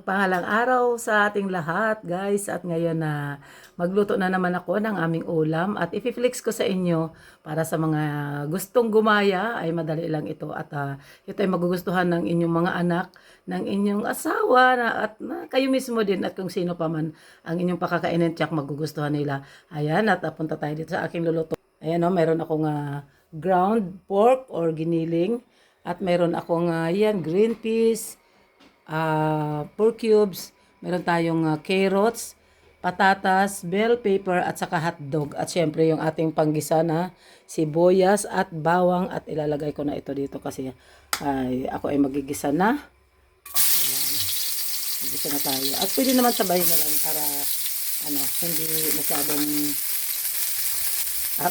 mapagpahalang araw sa ating lahat, guys. At ngayon na magluto na naman ako ng aming ulam at i-flex ko sa inyo para sa mga gustong gumaya ay madali lang ito at ito ay magugustuhan ng inyong mga anak, ng inyong asawa at kayo mismo din at kung sino pa man ang inyong pakakainin tiyak magugustuhan nila. Ayan, at punta tayo dito sa aking luluto. Ayan o, mayroon akong ground pork or giniling at mayroon akong yan, green peas, pork cubes, meron tayong carrots, patatas, bell pepper at saka hotdog. At syempre yung ating panggisa na sibuyas at bawang at ilalagay ko na ito dito kasi ako ay magigisa na. Ayan, magigisa na tayo. At pwede naman sabahin na lang para hindi masyadong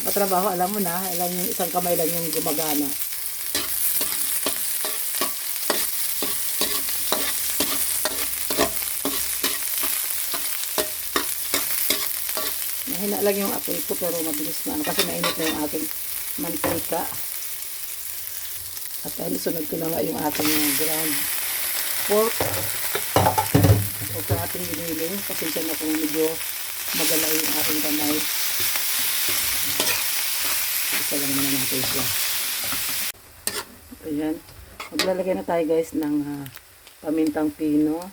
patrabaho. Alam mo na, alam yung isang kamay lang yung gumagana. Mahina lang yung apoy ko pero mabilis na kasi mainit na yung aking mantika. At sunod ko na nga yung ating ground pork. O sa ating giniling. Pasensya na kung medyo magalaw yung aking kamay. Isa lang naman natin siya. Ayan. Maglalagay na tayo guys ng pamintang pino.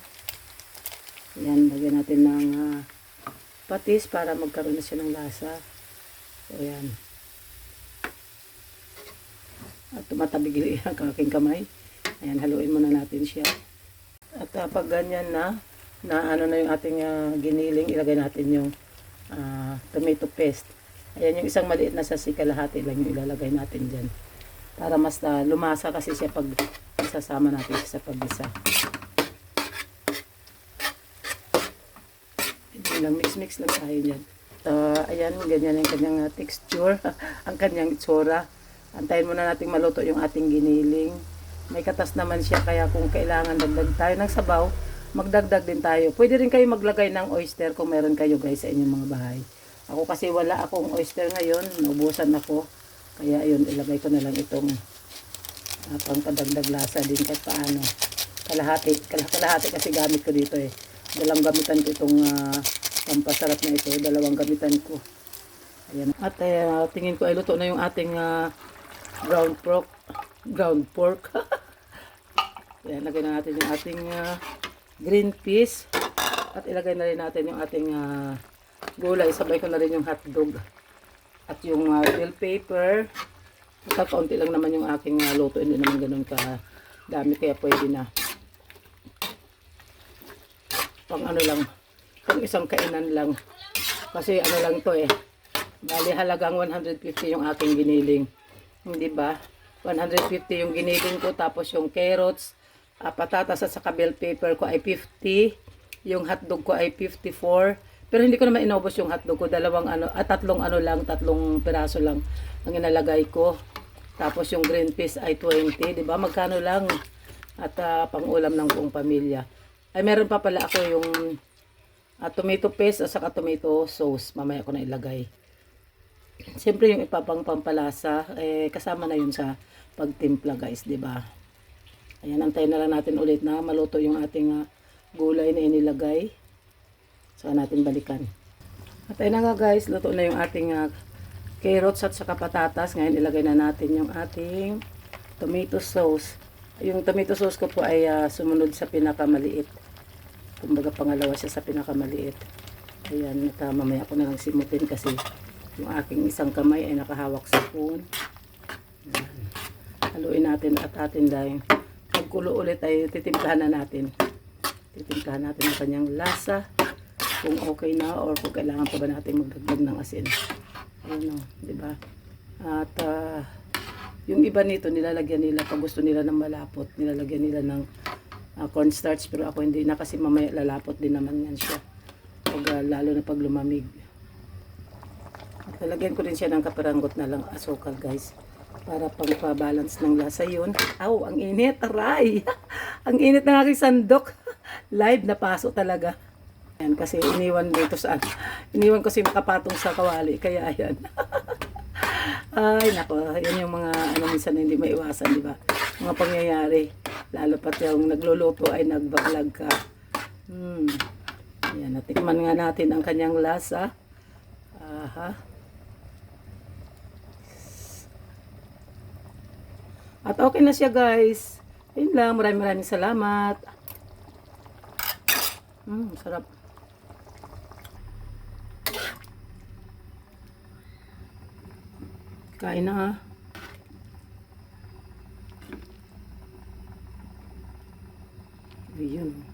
Ayan. Lagyan natin ng patis para magkaroon na siya ng lasa. So, ayan. At tumatabig ang aking kamay. Ayan, haluin muna natin siya. At pag ganyan na ano na yung ating giniling, ilagay natin yung tomato paste. Ayan, yung isang maliit na sasi, kalahati lang yung ilalagay natin dyan. Para mas lumasa kasi siya pag sasama natin siya sa paggisa. Lang mix lang tayo dyan. Ayan, ganyan yung kanyang texture, ang kanyang itsura. Antayin muna natin maluto yung ating giniling. May katas naman siya, kaya kung kailangan dagdag tayo ng sabaw, magdagdag din tayo. Pwede rin kayo maglagay ng oyster kung meron kayo guys sa inyong mga bahay. Ako kasi wala akong oyster ngayon, naubusan ako. Kaya ayun, ilagay ko na lang itong pangpadagdag lasa din kahit paano. Kalahati kasi gamit ko dito eh. Dalang gamitan ko itong pampasarap na ito, dalawang gamitan ko. Ayan. At tingin ko ay luto na yung ating ground pork. Ayan, lagay na natin yung ating green peas. At ilagay na rin natin yung ating gulay. Sabay ko na rin yung hotdog. At yung bell pepper. Kaunti lang naman yung aking luto. Hindi naman ganun ka dami kaya pwede na. Pang lang. Pang isang kainan lang. Kasi lang to eh. Bali halagang 150 yung aking giniling. Hindi ba? 150 yung giniling ko. Tapos yung carrots, patatas at saka bell pepper ko ay 50. Yung hotdog ko ay 54. Pero hindi ko naman inubos yung hotdog ko. Tatlong piraso lang ang inalagay ko. Tapos yung green peas ay 20. Diba? Magkano lang? At pang-ulam ng buong pamilya. Ay meron pa pala ako yung tomato paste at saka tomato sauce. Mamaya ko na ilagay. Siyempre yung ipapang pampalasa, kasama na yun sa pagtimpla guys, di ba? Ayan, antayin na lang natin ulit na maluto yung ating gulay na inilagay. Saka natin balikan. At ayun na nga guys, luto na yung ating carrots at saka patatas. Ngayon ilagay na natin yung ating tomato sauce. Yung tomato sauce ko po ay sumunod sa pinakamaliit. Kumbaga pangalawa siya sa pinakamaliit. Ayan, at mamaya ko na lang simutin kasi yung aking isang kamay ay nakahawak sa spoon. Ayan. Haluin natin at atin dahil pagkulo ulit ay titimplahan na natin. Titimplahan natin ang kanyang lasa. Kung okay na or kung kailangan pa ba natin magdagdag ng asin. Ayan o, diba? At yung iba nito nilalagyan nila pag gusto nila ng malapot. Nilalagyan nila ng cornstarch pero ako hindi na kasi mamaya lalapot din naman yan siya. Lalo na pag lumamig. At lalagyan ko rin siya ng kaparanggot na lang asukal guys. Para pang-balance ng lasa yun. Aw, ang init, aray! Ang init ng aking sandok. Live na paso talaga. Ayan, kasi iniwan ko si nakapatong sa kawali. Kaya ayan. Ay, nako. Yan yung mga minsan hindi maiwasan, di ba? Mga pangyayari. Lalo pat yung nagluluto ay nagbablog ka. Ayan, natikman nga natin ang kanyang lasa. Aha. At okay na siya guys. Yun lang, maraming salamat. Sarap. Kain na ha. Ayun.